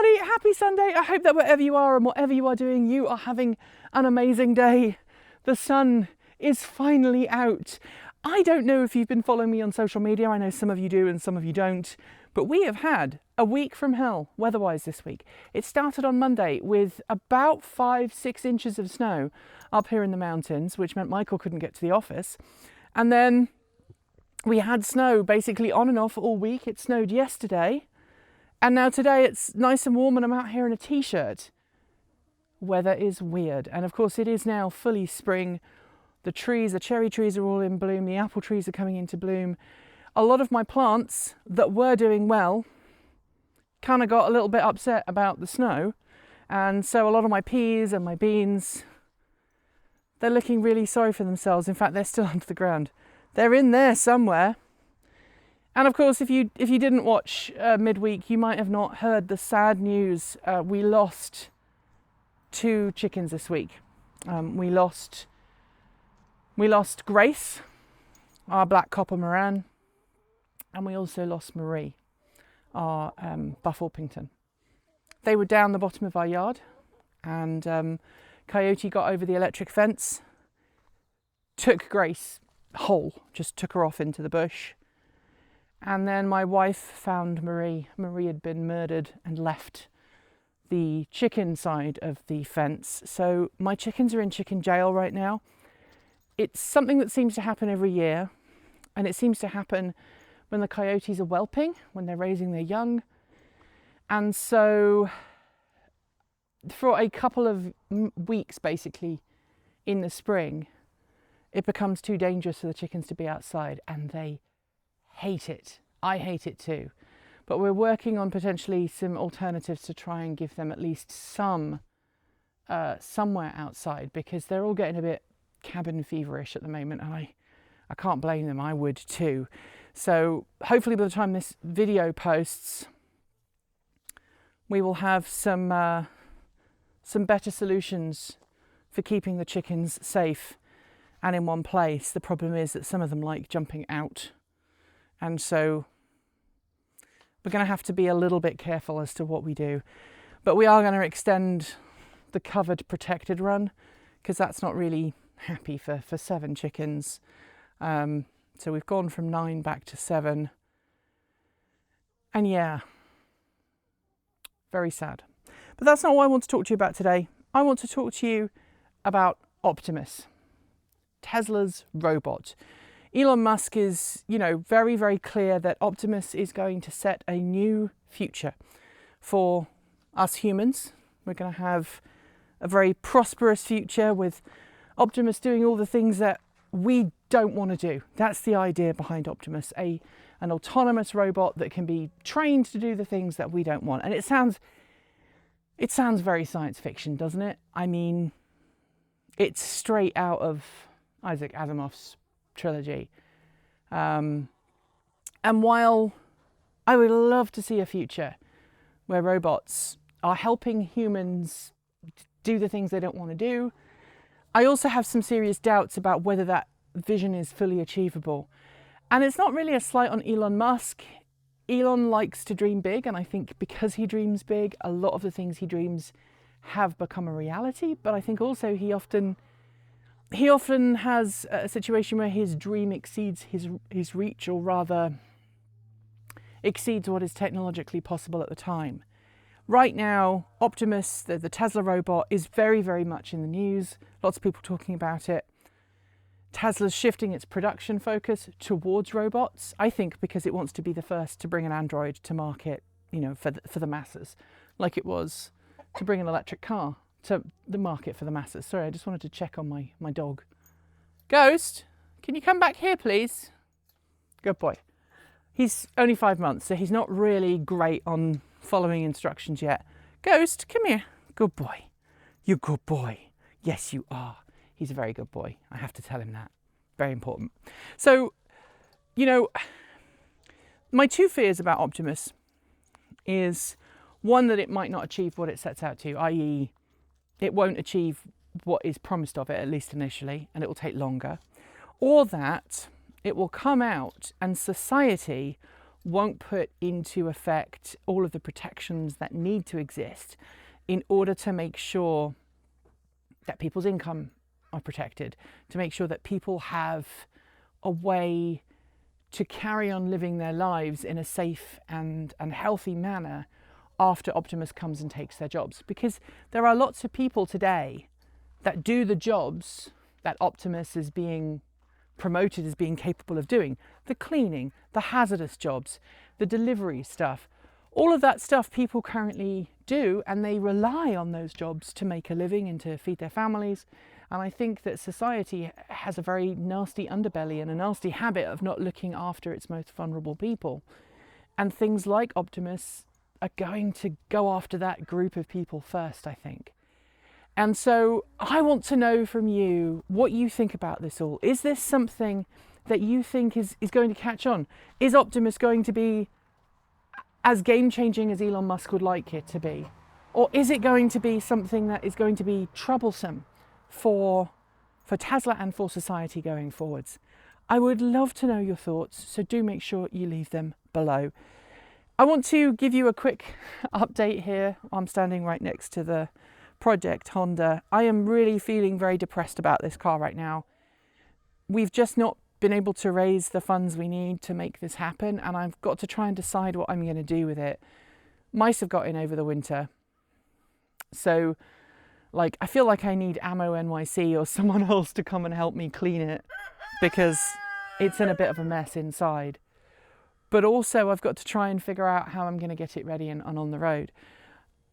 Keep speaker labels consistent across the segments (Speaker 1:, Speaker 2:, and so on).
Speaker 1: everybody, happy Sunday. I hope that wherever you are and whatever you are doing, you are having an amazing day. The sun is finally out. I don't know if you've been following me on social media. I know some of you do and some of you don't, but we have had a week from hell weather-wise this week. It started on Monday with about 5-6 inches of snow up here in the mountains, which meant Michael couldn't get to the office. And then we had snow basically on and off all week. It snowed yesterday. And now today it's nice and warm and I'm out here in a t-shirt. Weather is weird. And of course it is now fully spring. The trees, the cherry trees are all in bloom. The apple trees are coming into bloom. A lot of my plants that were doing well kind of got a little bit upset about the snow. And so a lot of my peas and my beans, they're looking really sorry for themselves. In fact, they're still under the ground. They're in there somewhere. And of course, if you didn't watch midweek, you might have not heard the sad news. We lost 2 chickens this week. We lost Grace, our black copper Moran, and we also lost Marie, our Buff Orpington. They were down the bottom of our yard, and Coyote got over the electric fence, took Grace whole, just took her off into the bush. And then my wife found Marie. Marie had been murdered and left the chicken side of the fence. So my chickens are in chicken jail right now. It's something that seems to happen every year. And it seems to happen when the coyotes are whelping, when they're raising their young. And so for a couple of weeks, basically, in the spring, it becomes too dangerous for the chickens to be outside, and they hate it. I hate it too. But we're working on potentially some alternatives to try and give them at least some somewhere outside, because they're all getting a bit cabin feverish at the moment, and I can't blame them. I would too. So hopefully by the time this video posts, we will have some better solutions for keeping the chickens safe and in one place. The problem is that some of them like jumping out. And so we're going to have to be a little bit careful as to what we do. But we are going to extend the covered protected run, because that's not really happy for 7 chickens. So we've gone from 9 back to 7. And yeah, very sad. But that's not what I want to talk to you about today. I want to talk to you about Optimus, Tesla's robot. Elon Musk is, very, very clear that Optimus is going to set a new future for us humans. We're going to have a very prosperous future with Optimus doing all the things that we don't want to do. That's the idea behind Optimus, an autonomous robot that can be trained to do the things that we don't want. And it sounds very science fiction, doesn't it? I mean, it's straight out of Isaac Asimov's trilogy. And while I would love to see a future where robots are helping humans do the things they don't want to do, I also have some serious doubts about whether that vision is fully achievable. And it's not really a slight on Elon Musk. Elon likes to dream big, and I think because he dreams big, a lot of the things he dreams have become a reality. But I think also he often has a situation where his dream exceeds his reach, or rather exceeds what is technologically possible at the time. Right now, Optimus, the Tesla robot, is very, very much in the news. Lots of people talking about it. Tesla's shifting its production focus towards robots, I think because it wants to be the first to bring an Android to market, for the masses, like it was to bring an electric car to the market for the masses. Sorry, I just wanted to check on my dog. Ghost, can you come back here, please? Good boy. He's only 5 months, so he's not really great on following instructions yet. Ghost, come here. Good boy. You're a good boy. Yes, you are. He's a very good boy. I have to tell him that. Very important. So, my 2 fears about Optimus is, one, that it might not achieve what it sets out to, i.e. it won't achieve what is promised of it, at least initially, and it will take longer. Or that it will come out and society won't put into effect all of the protections that need to exist in order to make sure that people's income are protected, to make sure that people have a way to carry on living their lives in a safe and healthy manner after Optimus comes and takes their jobs. Because there are lots of people today that do the jobs that Optimus is being promoted as being capable of doing. The cleaning, the hazardous jobs, the delivery stuff, all of that stuff people currently do, and they rely on those jobs to make a living and to feed their families. And I think that society has a very nasty underbelly and a nasty habit of not looking after its most vulnerable people. And things like Optimus are going to go after that group of people first, I think. And so I want to know from you what you think about this all. Is this something that you think is going to catch on? Is Optimus going to be as game-changing as Elon Musk would like it to be? Or is it going to be something that is going to be troublesome for Tesla and for society going forwards? I would love to know your thoughts, so do make sure you leave them below. I want to give you a quick update here. I'm standing right next to the Project Honda. I am really feeling very depressed about this car right now. We've just not been able to raise the funds we need to make this happen, and I've got to try and decide what I'm going to do with it. Mice have got in over the winter, so I feel like I need Ammo NYC or someone else to come and help me clean it, because it's in a bit of a mess inside. But also I've got to try and figure out how I'm going to get it ready and on the road.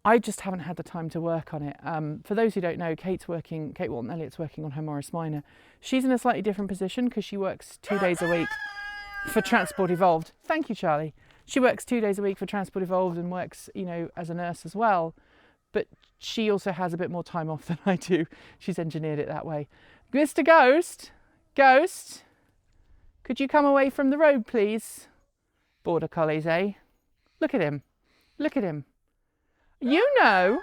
Speaker 1: I just haven't had the time to work on it. For those who don't know, Kate Walton Elliott's working on her Morris Minor. She's in a slightly different position because she works 2 days a week for Transport Evolved. Thank you, Charlie. She works 2 days a week for Transport Evolved and works, as a nurse as well. But she also has a bit more time off than I do. She's engineered it that way. Mr. Ghost, could you come away from the road, please? Border collies, eh? Look at him. You know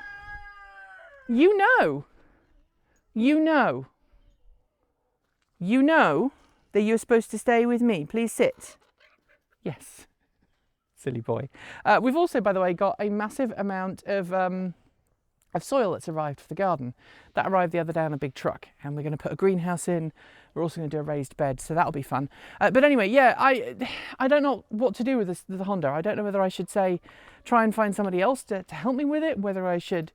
Speaker 1: that you're supposed to stay with me. Please sit. Yes. Silly boy. We've also, by the way, got a massive amount of soil that's arrived for the garden. That arrived the other day on a big truck, and we're going to put a greenhouse in. We're also going to do a raised bed, so that'll be fun. But anyway, yeah, I don't know what to do with the Honda. I don't know whether I should try and find somebody else to help me with it, whether I should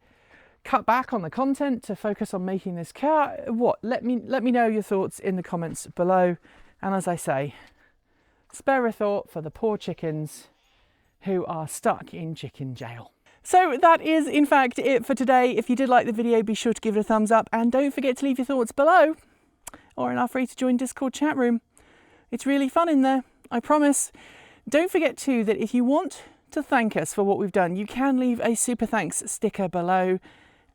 Speaker 1: cut back on the content to focus on making this car. Let me know your thoughts in the comments below. And as I say, spare a thought for the poor chickens who are stuck in chicken jail. So that is in fact it for today. If you did like the video, be sure to give it a thumbs up, and don't forget to leave your thoughts below or in our free to join Discord chat room. It's really fun in there, I promise. Don't forget too that if you want to thank us for what we've done, you can leave a super thanks sticker below,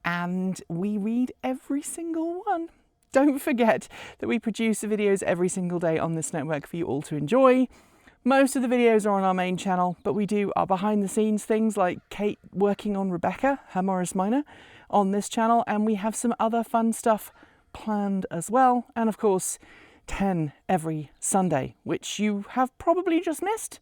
Speaker 1: and we read every single one. Don't forget that we produce videos every single day on this network for you all to enjoy. Most of the videos are on our main channel, but we do our behind the scenes things like Kate working on Rebecca, her Morris Minor, on this channel, and we have some other fun stuff planned as well. And of course, 10 every Sunday, which you have probably just missed.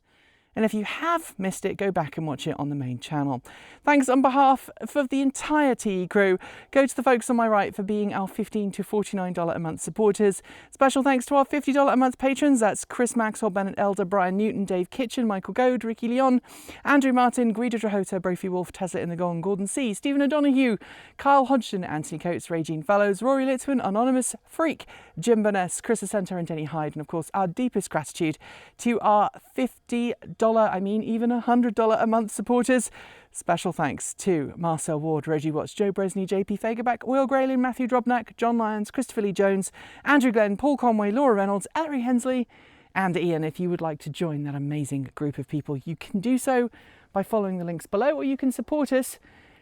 Speaker 1: And if you have missed it, go back and watch it on the main channel. Thanks on behalf of the entire TE crew. Go to the folks on my right for being our $15 to $49 a month supporters. Special thanks to our $50 a month patrons. That's Chris Maxwell, Bennett Elder, Brian Newton, Dave Kitchen, Michael Goad, Ricky Leon, Andrew Martin, Guido Drahota, Brophy Wolf, Tesla in the Gong, Gordon C, Stephen O'Donoghue, Kyle Hodgson, Anthony Coates, Regine Fellows, Rory Litzman, Anonymous, Freak, Jim Burness, Chris Ascenter and Denny Hyde. And of course, our deepest gratitude to our $50, even $100 a month supporters. Special thanks to Marcel Ward, Reggie Watts, Joe Bresney, JP Fagerback, Will Graylin, Matthew Drobnak, John Lyons, Christopher Lee Jones, Andrew Glenn, Paul Conway, Laura Reynolds, Ellery Hensley, and Ian. If you would like to join that amazing group of people, you can do so by following the links below, or you can support us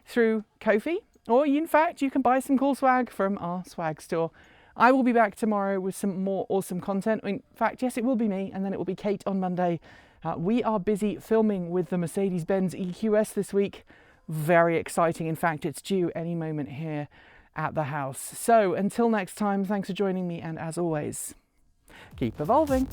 Speaker 1: through Ko-fi, or in fact, you can buy some cool swag from our swag store. I will be back tomorrow with some more awesome content. In fact, yes, it will be me, and then it will be Kate on Monday. We are busy filming with the Mercedes-Benz EQS this week. Very exciting. In fact, it's due any moment here at the house. So until next time, thanks for joining me. And as always, keep evolving.